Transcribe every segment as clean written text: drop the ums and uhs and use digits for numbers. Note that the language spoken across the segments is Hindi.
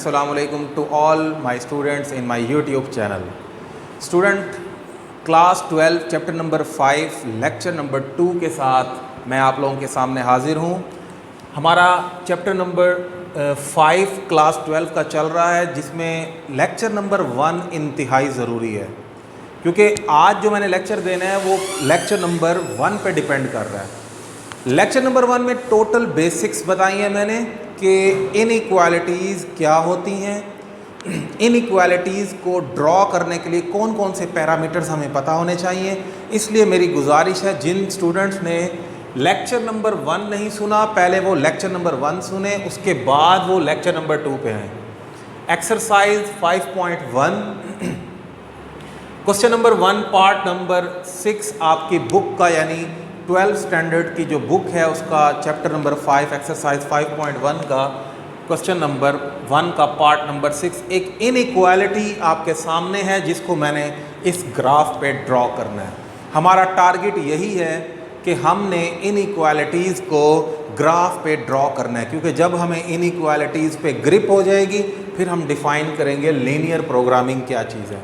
अस्सलाम वालेकुम to all my students in my YouTube channel. Student, class 12 chapter number 5 lecture number 2 के साथ मैं आप लोगों के सामने हाजिर हूँ। हमारा चैप्टर नंबर 5 क्लास 12 का चल रहा है, जिसमें लेक्चर नंबर 1 इंतहाई ज़रूरी है, क्योंकि आज जो मैंने लेक्चर देना है वो लेक्चर नंबर 1 पे डिपेंड कर रहा है। लेक्चर नंबर 1 में टोटल बेसिक्स बताई हैं मैंने कि इनइक्वालिटीज़ क्या होती हैं, इनइक्वालिटीज़ को ड्रॉ करने के लिए कौन कौन से पैरामीटर्स हमें पता होने चाहिए। इसलिए मेरी गुजारिश है, जिन स्टूडेंट्स ने लेक्चर नंबर 1 नहीं सुना, पहले वो लेक्चर नंबर 1 सुने, उसके बाद वो लेक्चर नंबर 2 पे आएँ। Exercise 5.1 question number 1 part number 6 आपकी बुक का, यानी 12th स्टैंडर्ड की जो बुक है उसका चैप्टर नंबर 5 एक्सरसाइज 5.1 का क्वेश्चन नंबर 1 का पार्ट नंबर 6 एक इनइक्वालिटी आपके सामने है, जिसको मैंने इस ग्राफ पे ड्रॉ करना है। हमारा टारगेट यही है कि हमने इनइक्वालिटीज़ को ग्राफ पे ड्रॉ करना है, क्योंकि जब हमें इनइक्वालिटीज़ पे ग्रिप हो जाएगी फिर हम डिफ़ाइन करेंगे लीनियर प्रोग्रामिंग क्या चीज़ है।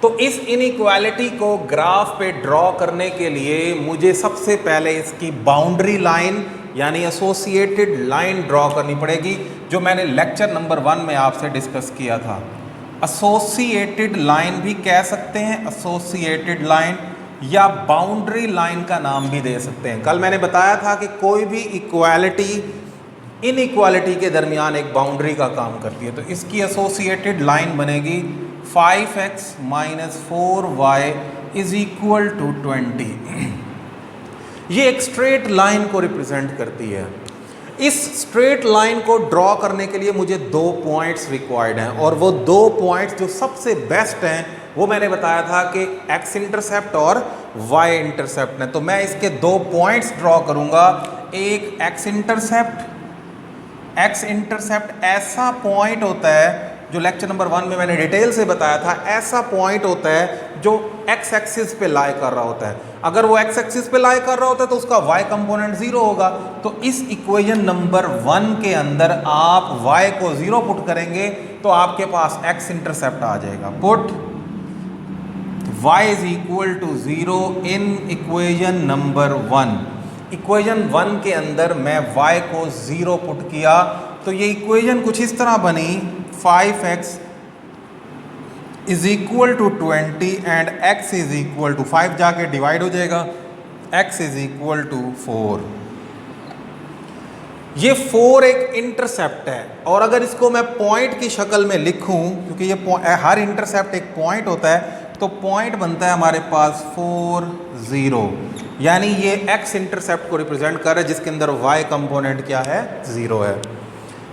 तो इस इनइक्वालिटी को ग्राफ पे ड्रॉ करने के लिए मुझे सबसे पहले इसकी बाउंड्री लाइन यानी एसोसिएटेड लाइन ड्रॉ करनी पड़ेगी, जो मैंने लेक्चर नंबर 1 में आपसे डिस्कस किया था। एसोसिएटेड लाइन भी कह सकते हैं, एसोसिएटेड लाइन या बाउंड्री लाइन का नाम भी दे सकते हैं। कल मैंने बताया था कि कोई भी इक्वालिटी इनइक्वालिटी के दरमियान एक बाउंड्री का काम करती है, तो इसकी एसोसिएटेड लाइन बनेगी 5x - 4y = 20। ये एक स्ट्रेट लाइन को रिप्रेजेंट करती है। इस स्ट्रेट लाइन को ड्रॉ करने के लिए मुझे 2 पॉइंट्स रिक्वायर्ड हैं, और वो 2 पॉइंट्स जो सबसे बेस्ट हैं वो मैंने बताया था कि x इंटरसेप्ट और y इंटरसेप्ट है। तो मैं इसके 2 पॉइंट्स ड्रॉ करूंगा। एक x इंटरसेप्ट ऐसा पॉइंट होता है जो लेक्चर नंबर 1 में मैंने डिटेल से बताया था, ऐसा पॉइंट होता है जो x एक्सिस पे लाई कर रहा होता है। अगर वो x एक्सिस पे लाई कर रहा होता है तो उसका y कंपोनेंट 0 होगा। तो इस इक्वेशन नंबर 1 के अंदर आप y को 0 पुट करेंगे तो आपके पास x इंटरसेप्ट आ जाएगा। Put y = 0 in equation number 1। Equation 1 के अंदर मैं y को 0 पुट किया तो ये इक्वेशन कुछ इस तरह बनी, 5x = 20 एंड x = 5 जाके डिवाइड हो जाएगा, x = 4। ये 4 एक इंटरसेप्ट है, और अगर इसको मैं पॉइंट की शक्ल में लिखूं, क्योंकि ये हर इंटरसेप्ट एक पॉइंट होता है, तो पॉइंट बनता है हमारे पास 4 0, यानी ये x इंटरसेप्ट को रिप्रेजेंट कर रहा है जिसके अंदर y कंपोनेंट क्या है, 0 है।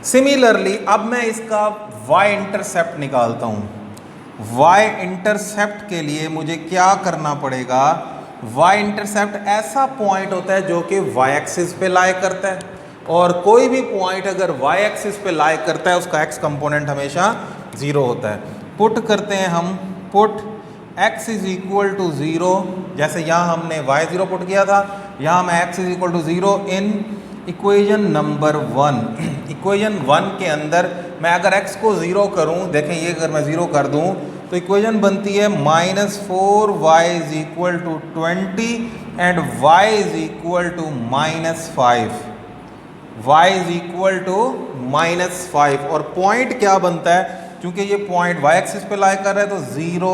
सिमिलरली अब मैं इसका y इंटरसेप्ट निकालता हूँ। y इंटरसेप्ट के लिए मुझे क्या करना पड़ेगा, y इंटरसेप्ट ऐसा पॉइंट होता है जो कि y एक्सिस पे लाई करता है, और कोई भी पॉइंट अगर y एक्सिस पे लाई करता है उसका x कंपोनेंट हमेशा 0 होता है। पुट करते हैं हम, पुट x = 0, जैसे यहाँ हमने y 0 पुट किया था, यहाँ मैं x = 0 in equation number 1। Equation 1 के अंदर मैं अगर x को 0 करूं, देखें ये अगर मैं 0 कर दूं तो इक्वेशन बनती है -4y = 20 एंड y = -5। y = -5 और पॉइंट क्या बनता है, क्योंकि ये पॉइंट y एक्सिस पे लाई कर रहा है तो 0,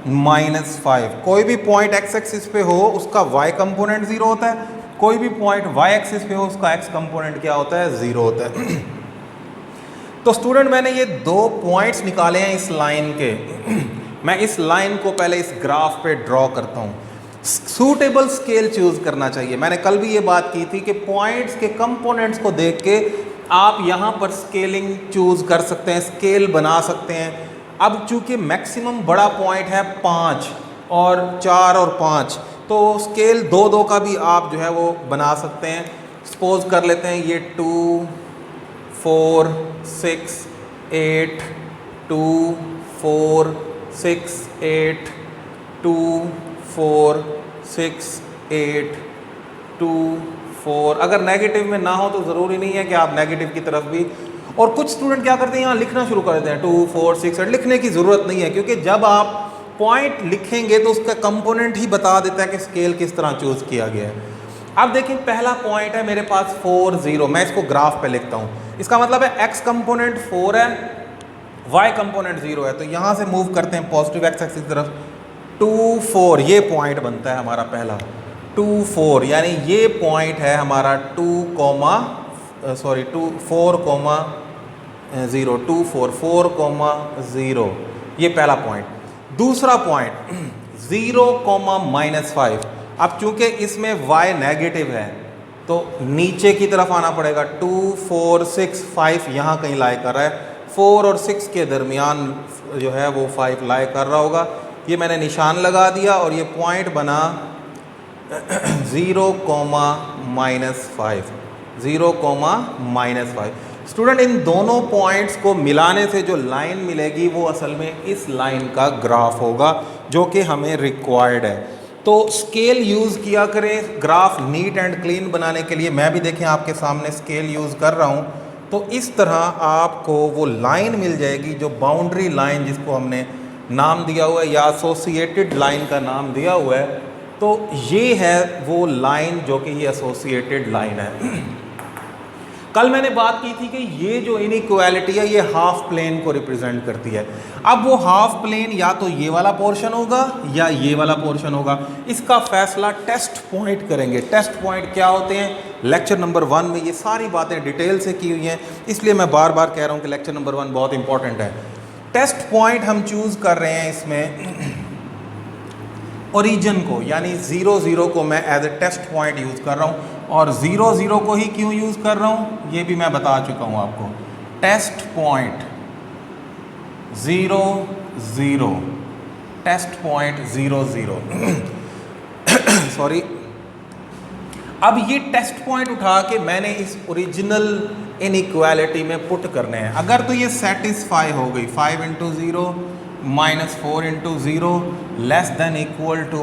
-5। कोई भी पॉइंट x एक्सिस पे हो उसका y कंपोनेंट 0 होता है, कोई भी पॉइंट y एक्सिस पे हो उसका x कंपोनेंट क्या होता है, 0 होता है। तो स्टूडेंट, मैंने ये 2 पॉइंट्स निकाले हैं इस लाइन के। मैं इस लाइन को पहले इस ग्राफ पे ड्रॉ करता हूँ। सूटेबल स्केल चूज करना चाहिए। मैंने कल भी ये बात की थी कि पॉइंट्स के कंपोनेंट्स को देख के आप यहाँ पर स्केलिंग चूज कर सकते हैं, स्केल बना सकते हैं। अब चूंकि मैक्सिमम बड़ा पॉइंट है 5 और 4 और 5, तो स्केल 2-2 का भी आप जो है वो बना सकते हैं। सपोज कर लेते हैं ये 2 4 6 8 2 4 6 8 2 4 6 8 2 4। अगर नेगेटिव में ना हो तो ज़रूरी नहीं है कि आप नेगेटिव की तरफ भी और कुछ स्टूडेंट क्या करते हैं, यहाँ लिखना शुरू कर देते हैं 2, 4, 6, 8। लिखने की ज़रूरत नहीं है, क्योंकि जब आप पॉइंट लिखेंगे तो उसका कंपोनेंट ही बता देता है कि स्केल किस तरह चूज़ किया गया है। अब देखिए पहला पॉइंट है मेरे पास 4, 0। मैं इसको ग्राफ पे लिखता हूँ। इसका मतलब है x कंपोनेंट 4 है, y कंपोनेंट 0 है। तो यहाँ से मूव करते हैं पॉजिटिव x एक्सिस की तरफ। 2, 4 ये पॉइंट बनता है हमारा पहला 2, 4, यानी ये पॉइंट है हमारा 2, 4, 0, 2, 4, 0। ये पहला पॉइंट। दूसरा पॉइंट 0, -5। अब चूंकि इसमें y नेगेटिव है तो नीचे की तरफ आना पड़ेगा। 2, 4, 6, 5 यहाँ कहीं लाई कर रहा है। 4 और 6 के दरमियान जो है वो 5 लाई कर रहा होगा। ये मैंने निशान लगा दिया और ये पॉइंट बना 0, -5, 0, -5। स्टूडेंट इन दोनों पॉइंट्स को मिलाने से जो लाइन मिलेगी वो असल में इस लाइन का ग्राफ होगा जो कि हमें रिक्वायर्ड है। तो स्केल यूज़ किया करें ग्राफ नीट एंड क्लीन बनाने के लिए। मैं भी देखें आपके सामने स्केल यूज़ कर रहा हूँ। तो इस तरह आपको वो लाइन मिल जाएगी जो बाउंड्री लाइन, जिसको हमने नाम दिया हुआ है या एसोसिएटेड लाइन का नाम दिया हुआ है। तो ये है वो लाइन जो कि ये एसोसिएटेड लाइन है। कल मैंने बात की थी कि ये जो इनइक्वालिटी है ये हाफ प्लेन को रिप्रेजेंट करती है। अब वो हाफ प्लेन या तो ये वाला पोर्शन होगा या ये वाला पोर्शन होगा। इसका फैसला टेस्ट पॉइंट करेंगे। टेस्ट पॉइंट क्या होते हैं, लेक्चर नंबर 1 में ये सारी बातें डिटेल से की हुई हैं, इसलिए मैं बार बार कह रहा हूँ कि लेक्चर नंबर 1 बहुत इंपॉर्टेंट है। टेस्ट पॉइंट हम चूज़ कर रहे हैं इसमें ओरिजिन को, यानी 0, 0 को मैं as a test point use कर रहा हूँ। और 0, 0 को ही क्यों यूज़ कर रहा हूँ ये भी मैं बता चुका हूँ आपको। Test point 0, 0, test point 0, 0 sorry. अब ये टेस्ट पॉइंट उठा के मैंने इस ओरिजिनल इनइक्वालिटी में पुट करने हैं। अगर तो ये सेटिस्फाई हो गई 5 × 0 -4 × 0 लेस देन इक्वल टू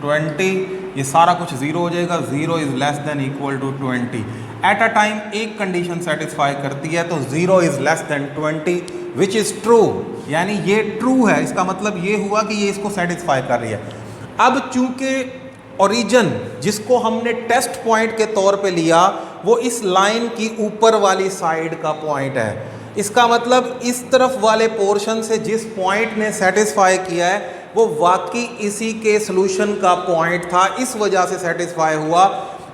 20, ये सारा कुछ 0 हो जाएगा। 0 is less than equal to 20। At a time एक कंडीशन सेटिस्फाई करती है, तो 0 is less than 20 which is true, यानी ये ट्रू है। इसका मतलब ये हुआ कि ये इसको सेटिस्फाई कर रही है। अब चूंकि ओरिजिन जिसको हमने टेस्ट पॉइंट के तौर पे लिया वो इस लाइन की ऊपर वाली साइड का पॉइंट है, इसका मतलब इस तरफ वाले पोर्शन से जिस पॉइंट ने सेटिस्फाई किया है वो वाकई इसी के सॉल्यूशन का पॉइंट था, इस वजह से सेटिस्फाई हुआ।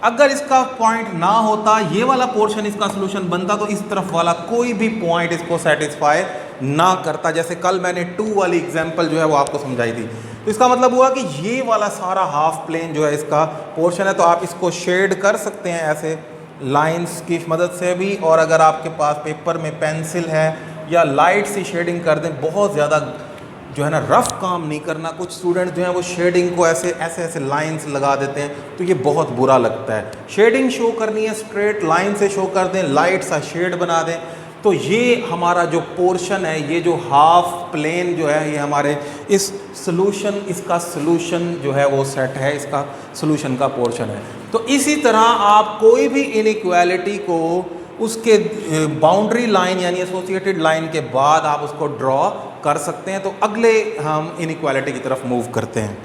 अगर इसका पॉइंट ना होता, ये वाला पोर्शन इसका सॉल्यूशन बनता, तो इस तरफ वाला कोई भी पॉइंट इसको सेटिस्फाई ना करता। जैसे कल मैंने 2 वाली एग्जांपल जो है वो आपको समझाई थी। तो इसका मतलब हुआ कि ये वाला सारा हाफ प्लेन जो है इसका पोर्शन है। तो आप इसको शेड कर सकते हैं ऐसे लाइंस की मदद से भी, और अगर आपके पास पेपर में पेंसिल है या लाइट सी शेडिंग कर दें। बहुत ज़्यादा जो है ना रफ काम नहीं करना। कुछ स्टूडेंट जो हैं वो शेडिंग को ऐसे लाइंस लगा देते हैं, तो ये बहुत बुरा लगता है। शेडिंग शो करनी है स्ट्रेट लाइन से शो कर दें, लाइट सा शेड बना दें। तो ये हमारा जो पोर्शन है, ये जो हाफ प्लेन जो है, ये हमारे इस सॉल्यूशन, इसका सॉल्यूशन जो है वो सेट है, इसका सॉल्यूशन का पोर्शन है। तो इसी तरह आप कोई भी इनइक्वालिटी को उसके बाउंड्री लाइन यानी एसोसिएटेड लाइन के बाद आप उसको ड्रॉ कर सकते हैं। तो अगले हम इनइक्वालिटी की तरफ मूव करते हैं।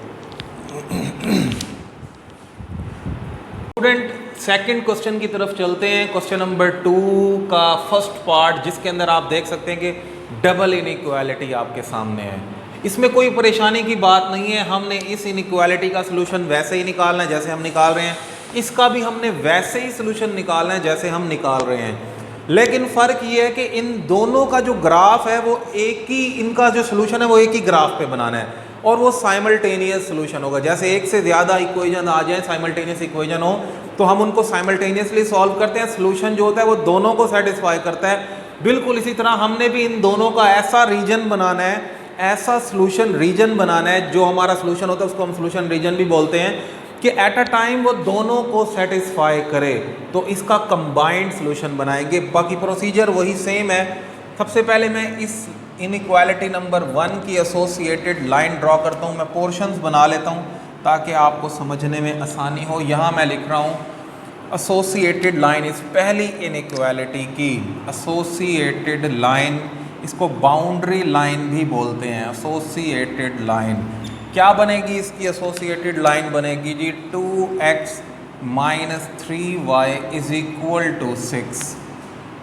स्टूडेंट सेकंड क्वेश्चन की तरफ चलते हैं। क्वेश्चन नंबर 2 का फर्स्ट पार्ट, जिसके अंदर आप देख सकते हैं कि डबल इनइक्वालिटी आपके सामने है। इसमें कोई परेशानी की बात नहीं है। हमने इस इनइक्वालिटी का सलूशन वैसे ही निकालना है जैसे हम निकाल रहे हैं, इसका भी हमने वैसे ही सलूशन निकालना है जैसे हम निकाल रहे हैं। लेकिन फ़र्क ये है कि इन दोनों का जो ग्राफ है वो एक ही, इनका जो सलूशन है वो एक ही ग्राफ पे बनाना है और वो साइमल्टेनियस सलूशन होगा। जैसे एक से ज़्यादा इक्वेशन आ जाए, साइमल्टेनियस इक्वेशन हो, तो हम उनको साइमल्टेनियसली सॉल्व करते हैं। सलूशन जो होता है वो दोनों को सेटिस्फाई करता है। बिल्कुल इसी तरह हमने भी इन दोनों का ऐसा रीजन बनाना है, ऐसा सलूशन रीजन बनाना है, जो हमारा सलूशन होता है उसको हम सलूशन रीजन भी बोलते हैं, कि एट अ टाइम वो दोनों को सेटिस्फाई करे। तो इसका कंबाइंड सलूशन बनाएंगे। बाकी प्रोसीजर वही सेम है। सबसे पहले मैं इस इनइक्वालिटी नंबर 1 की एसोसिएटेड लाइन ड्रॉ करता हूँ। मैं पोर्शंस बना लेता हूँ ताकि आपको समझने में आसानी हो। यहाँ मैं लिख रहा हूँ एसोसिएटेड लाइन इस पहली इनइक्वालिटी की एसोसिएटेड लाइन, इसको बाउंड्री लाइन भी बोलते हैं। एसोसिएटेड लाइन क्या बनेगी? इसकी एसोसिएटेड लाइन बनेगी जी 2x minus 3y is equal to 6।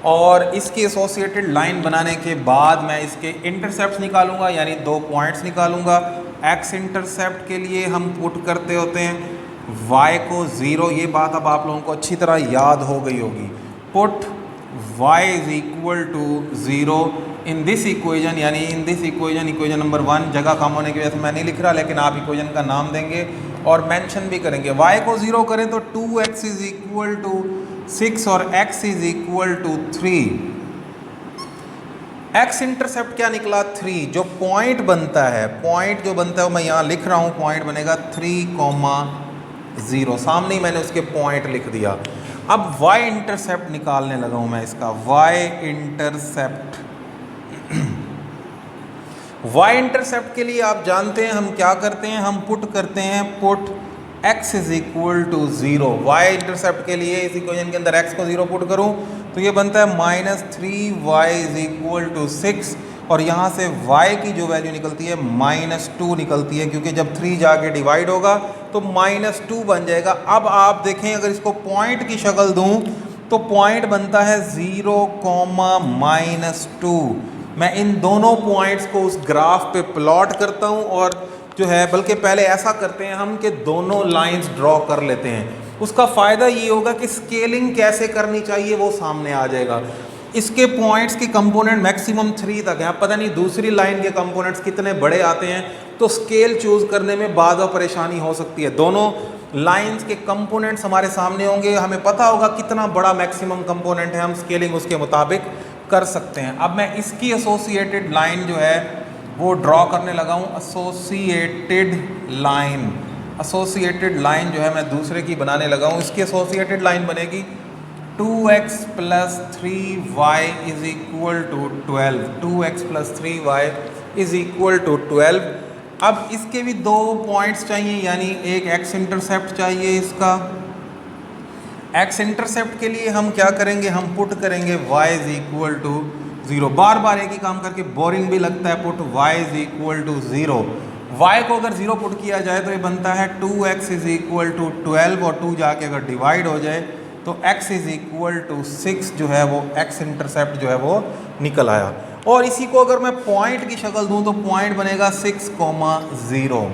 और इसकी एसोसिएटेड लाइन बनाने के बाद मैं इसके इंटरसेप्ट निकालूंगा, यानी 2 पॉइंट्स निकालूंगा। x इंटरसेप्ट के लिए हम पुट करते होते हैं y को 0, ये बात अब आप लोगों को अच्छी तरह याद हो गई होगी। Put y is equal to 0 in this equation, यानी इन दिस इक्वेशन नंबर 1। जगह कम होने की वजह से मैं नहीं लिख रहा, लेकिन आप इक्वेशन का नाम देंगे और मेंशन भी करेंगे। y को 0 करें तो 2x इज इक्वल टू 6 और x is equal to 3। x intercept क्या निकला? 3। जो पॉइंट बनता है, पॉइंट जो बनता है वो मैं यहाँ लिख रहा हूँ, पॉइंट बनेगा 3,0। सामने ही मैंने उसके पॉइंट लिख दिया। अब y इंटरसेप्ट निकालने लगा हूँ मैं इसका। y इंटरसेप्ट y इंटरसेप्ट के लिए आप जानते हैं हम क्या करते हैं, हम पुट करते हैं put x is equal to 0। y intercept के लिए इस इक्वेशन के अंदर x को 0 पुट करूं तो ये बनता है minus 3y is equal to 6, और यहाँ से y की जो वैल्यू निकलती है -2 निकलती है, क्योंकि जब 3 जाके डिवाइड होगा तो -2 बन जाएगा। अब आप देखें, अगर इसको पॉइंट की शक्ल दूं तो पॉइंट बनता है 0, -2। मैं इन दोनों पॉइंट्स को उस ग्राफ पे प्लॉट करता हूं, और जो है बल्कि पहले ऐसा करते हैं हम कि दोनों लाइंस ड्रॉ कर लेते हैं। उसका फ़ायदा ये होगा कि स्केलिंग कैसे करनी चाहिए वो सामने आ जाएगा। इसके पॉइंट्स के कंपोनेंट मैक्सिमम 3 तक हैं। अब पता नहीं दूसरी लाइन के कंपोनेंट्स कितने बड़े आते हैं, तो स्केल चूज़ करने में बाधा परेशानी हो सकती है। दोनों लाइंस के कंपोनेंट्स हमारे सामने होंगे, हमें पता होगा कितना बड़ा मैक्सिमम कंपोनेंट है, हम स्केलिंग उसके मुताबिक कर सकते हैं। अब मैं इसकी एसोसिएटेड लाइन जो है वो ड्रॉ करने लगा हूँ। एसोसिएटेड लाइन जो है मैं दूसरे की बनाने लगा हूँ। इसकी एसोसिएटेड लाइन बनेगी 2x plus 3y is equal to 12। 2x plus 3y is equal to 12। अब इसके भी 2 पॉइंट्स चाहिए, यानी एक x इंटरसेप्ट चाहिए इसका। x इंटरसेप्ट के लिए हम क्या करेंगे, हम पुट करेंगे y इज इक्वल टू 0। बार बार एक ही काम करके बोरिंग भी लगता है। Put y is equal to 0। y को अगर 0 पुट किया जाए तो ये बनता है 2x इज इक्वल टू 12, और 2 जाके अगर डिवाइड हो जाए तो x इज इक्वल टू 6 जो है वो x इंटरसेप्ट जो है वो निकल आया। और इसी को अगर मैं पॉइंट की शक्ल दूं तो पॉइंट बनेगा 6,0।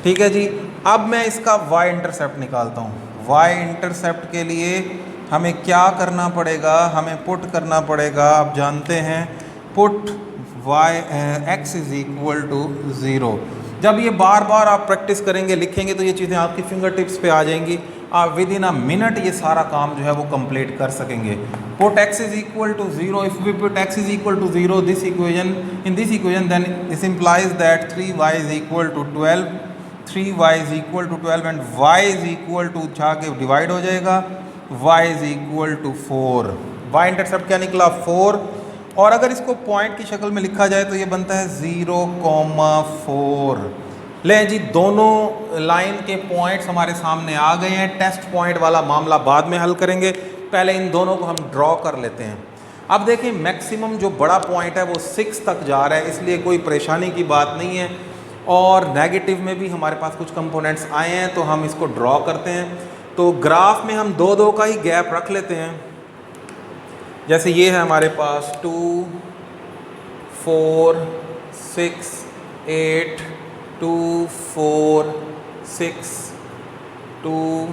ठीक है जी। अब मैं इसका y इंटरसेप्ट निकालता हूँ। y इंटरसेप्ट के लिए हमें क्या करना पड़ेगा, हमें पुट करना पड़ेगा। आप जानते हैं put x is equal to 0। जब ये बार बार आप प्रैक्टिस करेंगे, लिखेंगे, तो ये चीज़ें आपकी फिंगर टिप्स पे आ जाएंगी। आप विद इन अ मिनट ये सारा काम जो है वो कंप्लीट कर सकेंगे। Put x is equal to 0। If we put x is equal to 0 this equation then this implies that 3y is equal to 12। 3y is equal to 12 and y is equal to जाके डिवाइड हो जाएगा, y is equal to 4। y intercept क्या निकला? 4। और अगर इसको पॉइंट की शक्ल में लिखा जाए तो ये बनता है 0,4। ले जी, दोनों लाइन के पॉइंट्स हमारे सामने आ गए हैं। टेस्ट पॉइंट वाला मामला बाद में हल करेंगे, पहले इन दोनों को हम ड्रॉ कर लेते हैं। अब देखें, मैक्सिमम जो बड़ा पॉइंट है वो 6 तक जा रहा है, इसलिए कोई परेशानी की बात नहीं है। और नेगेटिव में भी हमारे पास कुछ कंपोनेंट्स आए हैं, तो हम इसको ड्रॉ करते हैं। तो ग्राफ में हम 2-2 का ही गैप रख लेते हैं। जैसे ये है हमारे पास 2, 4, 6, 8, 2, 4, 6, 2,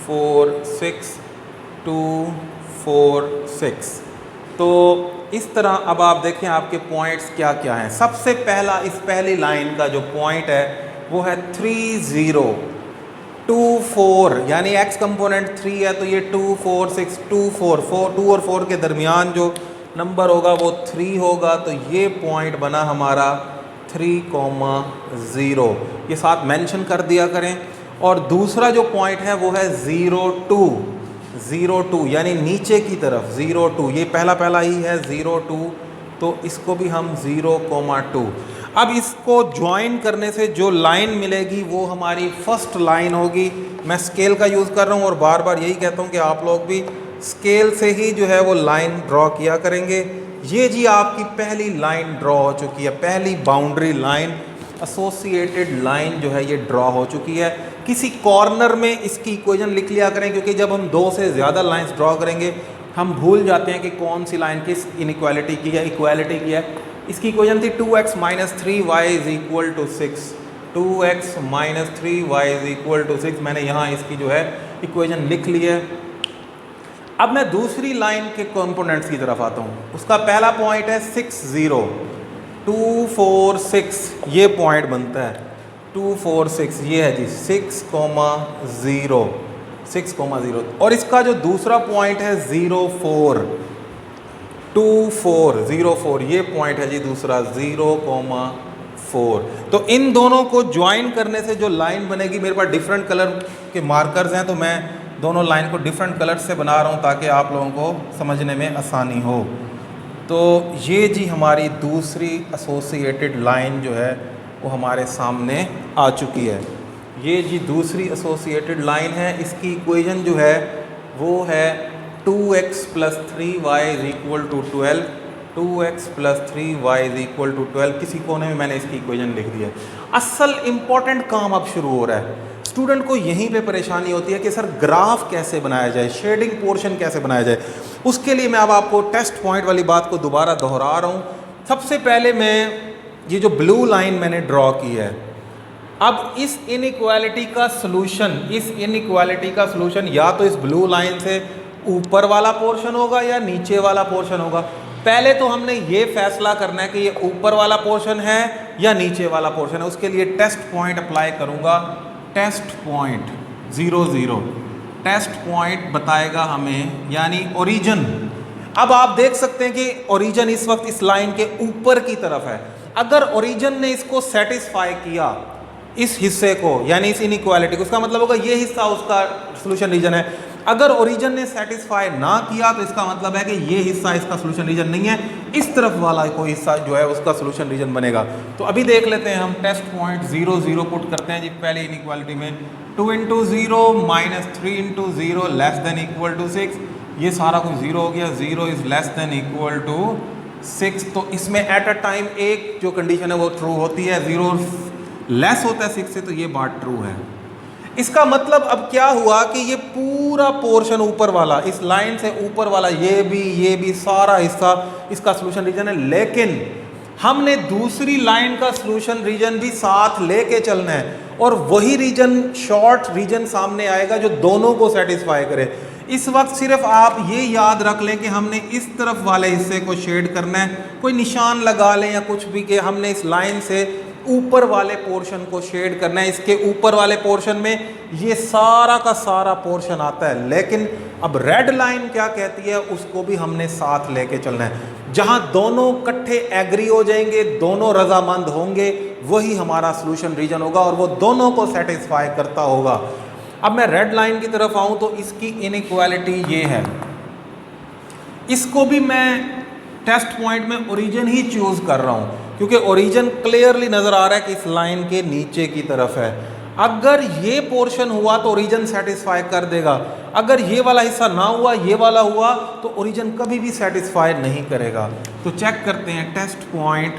4, 6, 2, 4, 6। तो इस तरह अब आप देखें आपके पॉइंट्स क्या क्या हैं। सबसे पहला, इस पहली लाइन का जो पॉइंट है वो है 3, 0, 2, 4, यानी x कंपोनेंट 3 है तो ये 2, 4, 6, 2, 4, 2 और 4 के दरमियान जो नंबर होगा वो 3 होगा। तो ये पॉइंट बना हमारा 3,0। ये साथ मेंशन कर दिया करें। और दूसरा जो पॉइंट है वो है 0, 2, यानी नीचे की तरफ 0, 2। ये पहला ही है 0, 2, तो इसको भी हम 0,2। अब इसको ज्वाइन करने से जो लाइन मिलेगी वो हमारी फर्स्ट लाइन होगी। मैं स्केल का यूज़ कर रहा हूँ और बार बार यही कहता हूँ कि आप लोग भी स्केल से ही जो है वो लाइन ड्रॉ किया करेंगे। ये जी आपकी पहली लाइन ड्रॉ हो चुकी है, पहली बाउंड्री लाइन, एसोसिएटेड लाइन जो है ये ड्रॉ हो चुकी है। किसी कॉर्नर में इसकी इक्वेशन लिख लिया करें, क्योंकि जब हम दो से ज़्यादा लाइंस ड्रॉ करेंगे हम भूल जाते हैं कि कौन सी लाइन किस इनइक्वालिटी की है, इक्वालिटी की है। इसकी इक्वेशन थी 2x - 3y = 6, 2x - 3y = 6। मैंने यहाँ इसकी जो है इक्वेशन लिख ली है। अब मैं दूसरी लाइन के कंपोनेंट्स की तरफ आता हूँ। उसका पहला पॉइंट है 6 0, 2 4 6 ये पॉइंट बनता है 2 4 6, ये है जी 6, 0 6, 0। और इसका जो दूसरा पॉइंट है 0 4, 2 4 0 4 ये पॉइंट है जी दूसरा 0, 4। तो इन दोनों को ज्वाइन करने से जो लाइन बनेगी, मेरे पास डिफरेंट कलर के मार्कर्स हैं तो मैं दोनों लाइन को डिफरेंट कलर से बना रहा हूँ ताकि आप लोगों को समझने में आसानी हो। तो ये जी हमारी दूसरी एसोसिएटेड लाइन जो है वो हमारे सामने आ चुकी है। ये जी दूसरी एसोसिएटेड लाइन है। इसकी इक्वेशन जो है वो है 2x + 3y = 12, 2x + 3y = 12। किसी कोने में मैंने इसकी इक्वेशन लिख दी है। असल इम्पॉर्टेंट काम अब शुरू हो रहा है। स्टूडेंट को यहीं पे परेशानी होती है कि सर ग्राफ कैसे बनाया जाए, शेडिंग पोर्शन कैसे बनाया जाए। उसके लिए मैं अब आपको टेस्ट पॉइंट वाली बात को दोबारा दोहरा रहा हूँ। सबसे पहले मैं ये जो ब्लू लाइन मैंने ड्रॉ की है, अब इस इनइक्वालिटी का सलूशन, इस इनइक्वालिटी का सलूशन या तो इस ब्लू लाइन से ऊपर वाला पोर्शन होगा या नीचे वाला पोर्शन होगा। पहले तो हमने ये फैसला करना है कि ये ऊपर वाला पोर्शन है या नीचे वाला पोर्शन है। उसके लिए टेस्ट पॉइंट अप्लाई करूँगा। टेस्ट पॉइंट 0 0 टेस्ट पॉइंट बताएगा हमें, यानी ओरिजिन। अब आप देख सकते हैं कि ओरिजिन इस वक्त इस लाइन के ऊपर की तरफ है। अगर ओरिजिन ने इसको सेटिस्फाई किया, इस हिस्से को यानी इस इनइक्वालिटी को, उसका मतलब होगा ये हिस्सा उसका सॉल्यूशन रीजन है। अगर ओरिजिन ने सेटिस्फाई ना किया तो इसका मतलब है कि ये हिस्सा इसका सॉल्यूशन रीजन नहीं है, इस तरफ वाला कोई हिस्सा जो है उसका सॉल्यूशन रीजन बनेगा। तो अभी देख लेते हैं हम। टेस्ट पॉइंट 0 0 पुट करते हैं जी पहले इनइक्वालिटी में। 2 × 0 - 3 × 0 <= 6। ये सारा कुछ 0 हो गया। 0 <= 6। तो इसमें एट अ टाइम एक जो कंडीशन है वो ट्रू होती है, 0 लेस होता है 6 से, तो ये बात ट्रू है। इसका मतलब अब क्या हुआ कि ये पूरा पोर्शन ऊपर वाला, इस लाइन से ऊपर वाला, ये भी सारा हिस्सा इसका सॉल्यूशन रीजन है। लेकिन हमने दूसरी लाइन का सॉल्यूशन रीजन भी साथ लेके चलना है और वही रीजन, शॉर्ट रीजन सामने आएगा जो दोनों को सेटिस्फाई करे। इस वक्त सिर्फ आप ये याद रख लें कि हमने इस तरफ वाले हिस्से को शेड करना है। कोई निशान लगा लें या कुछ भी कि हमने इस लाइन से ऊपर वाले पोर्शन को शेड करना है। इसके ऊपर वाले पोर्शन में ये सारा का सारा पोर्शन आता है। लेकिन अब रेड लाइन क्या कहती है उसको भी हमने साथ लेके चलना है। जहां दोनों इकट्ठे एग्री हो जाएंगे, दोनों रजामंद होंगे, वही हमारा सॉल्यूशन रीजन होगा और वो दोनों को सेटिस्फाई करता होगा। अब मैं रेड लाइन की तरफ आऊं तो इसकी इनइक्वालिटी ये है। इसको भी मैं टेस्ट पॉइंट में ओरिजिन ही चूज कर रहा हूं क्योंकि ओरिजिन क्लियरली नजर आ रहा है कि इस लाइन के नीचे की तरफ है। अगर ये पोर्शन हुआ तो ओरिजिन सेटिस्फाई कर देगा। अगर ये वाला हिस्सा ना हुआ, ये वाला हुआ, तो ओरिजिन कभी भी सेटिस्फाई नहीं करेगा। तो चेक करते हैं। टेस्ट पॉइंट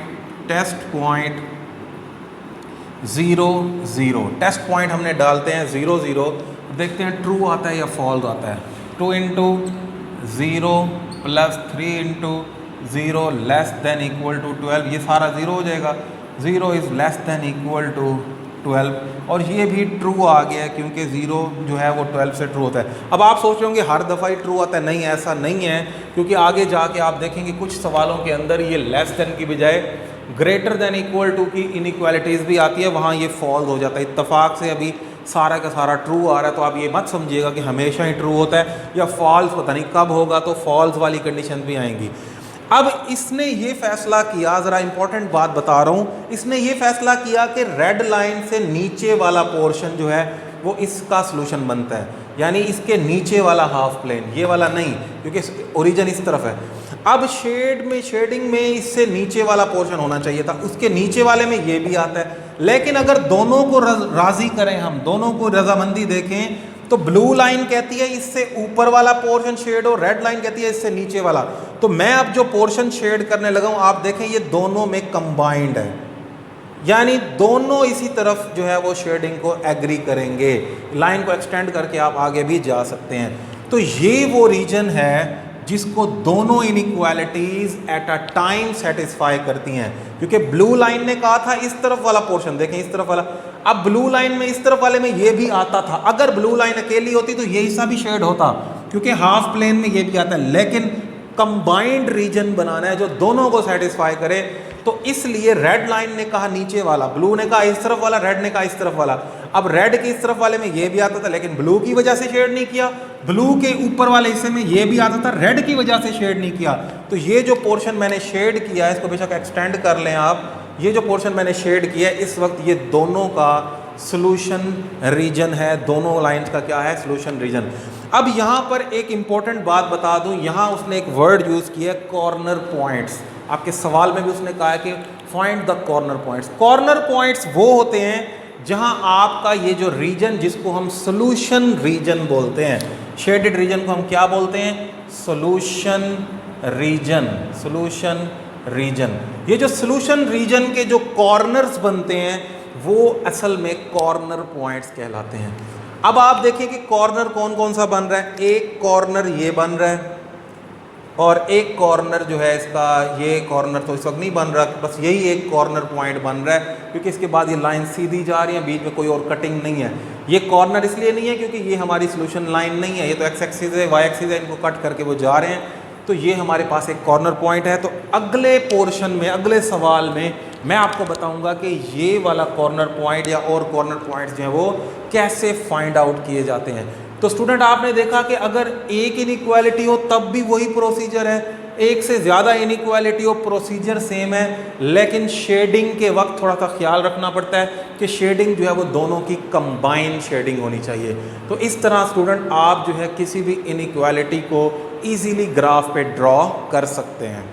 0 0 टेस्ट पॉइंट हमने डालते हैं 0 0, देखते हैं ट्रू आता है या फॉल्स आता है। 2 × 0 + 3 × 0 <= 12। ये सारा 0 हो जाएगा। 0 <= 12 और ये भी ट्रू आ गया है क्योंकि 0 जो है वो 12 से ट्रू होता है। अब आप सोच रहे होंगे हर दफ़ा ही ट्रू आता है। नहीं, ऐसा नहीं है, क्योंकि आगे जाके आप देखेंगे कुछ सवालों के अंदर ये लेस देन की बजाय ग्रेटर देन इक्वल टू की इनइक्वालिटीज़ भी आती है, वहाँ ये फॉल्स हो जाता है। इत्तफाक से अभी सारा का सारा ट्रू आ रहा है, तो आप ये मत समझिएगा कि हमेशा ही ट्रू होता है या फॉल्स पता नहीं कब होगा, तो फॉल्स वाली कंडीशन भी आएंगी। अब इसने ये फैसला किया, ज़रा इंपॉर्टेंट बात बता रहा हूँ, इसने ये फैसला किया कि रेड लाइन से नीचे वाला पोर्शन जो है वो इसका सॉल्यूशन बनता है, यानी इसके नीचे वाला हाफ प्लेन, ये वाला नहीं, क्योंकि ओरिजिन इस तरफ है। अब शेडिंग में इससे नीचे वाला पोर्शन होना चाहिए था, उसके नीचे वाले में ये भी आता है। लेकिन अगर दोनों को राजी करें, हम दोनों को रजामंदी देखें, तो ब्लू लाइन कहती है इससे ऊपर वाला पोर्शन शेड हो, रेड लाइन कहती है इससे नीचे वाला। तो मैं अब जो पोर्शन शेड करने लगा हूं, आप देखें ये दोनों में कंबाइंड है, यानी दोनों इसी तरफ जो है वो शेडिंग को एग्री करेंगे। लाइन को एक्सटेंड करके आप आगे भी जा सकते हैं। तो ये वो रीजन है जिसको दोनों inequalities eight a time satisfy करती हैं। क्योंकि ब्लू लाइन ने कहा था इस तरफ वाला पोर्शन देखें, इस तरफ वाला, अब ब्लू लाइन में इस तरफ वाले में ये भी आता था। अगर ब्लू लाइन अकेली होती तो ये हिस्सा भी शेड होता, क्योंकि हाफ प्लेन में ये भी आता है। लेकिन कंबाइंड रीजन बनाना है जो दोनों को सेटिस्फाई करे, तो इसलिए रेड लाइन ने कहा नीचे वाला, ब्लू ने कहा इस तरफ वाला, रेड ने कहा इस तरफ वाला। अब रेड के इस तरफ वाले में ये भी आता था, लेकिन ब्लू की वजह से शेड नहीं किया। ब्लू के ऊपर वाले हिस्से में ये भी आता था, रेड की वजह से शेड नहीं किया। तो ये जो पोर्शन मैंने शेड किया है, इसको बेशक एक्सटेंड कर लें आप, ये जो पोर्शन मैंने शेड किया है, इस वक्त ये दोनों का सोल्यूशन रीजन है। दोनों लाइंस का क्या है? Solution region. अब यहाँ पर एक इंपॉर्टेंट बात बता दूँ, यहाँ उसने एक वर्ड यूज़ किया है कॉर्नर पॉइंट्स। आपके सवाल में भी उसने कहा है कि find the corner points. Corner points वो होते हैं जहां आपका ये जो रीजन, जिसको हम सोल्यूशन रीजन बोलते हैं, शेडेड रीजन को हम क्या बोलते हैं? Solution reason. सोल्यूशन रीजन, ये जो सोल्यूशन रीजन के जो कॉर्नर्स बनते हैं वो असल में कॉर्नर पॉइंट्स कहलाते हैं। अब आप देखिए कि कॉर्नर कौन कौन सा बन रहा है। एक कॉर्नर ये बन रहा है, और एक कॉर्नर जो है इसका, ये कॉर्नर तो इस वक्त नहीं बन रहा, बस यही एक कॉर्नर पॉइंट बन रहा है, क्योंकि इसके बाद ये लाइन सीधी जा रही है, बीच में कोई और कटिंग नहीं है। ये कॉर्नर इसलिए नहीं है क्योंकि ये हमारी सोल्यूशन लाइन नहीं है, ये तो एक्स एक्सिस है, वाई एक्सिस है, इनको कट करके वो जा रहे हैं। तो ये हमारे पास एक कॉर्नर पॉइंट है। तो अगले पोर्शन में, अगले सवाल में मैं आपको बताऊंगा कि ये वाला कॉर्नर पॉइंट या और कॉर्नर पॉइंट्स जो हैं वो कैसे फाइंड आउट किए जाते हैं। तो स्टूडेंट, आपने देखा कि अगर एक इनइक्वालिटी हो तब भी वही प्रोसीजर है, एक से ज़्यादा इनइक्वालिटी हो प्रोसीजर सेम है, लेकिन शेडिंग के वक्त थोड़ा सा ख्याल रखना पड़ता है कि शेडिंग जो है वो दोनों की कंबाइन शेडिंग होनी चाहिए। तो इस तरह स्टूडेंट आप जो है किसी भी इनइक्वालिटी को ईजीली ग्राफ पे ड्रॉ कर सकते हैं।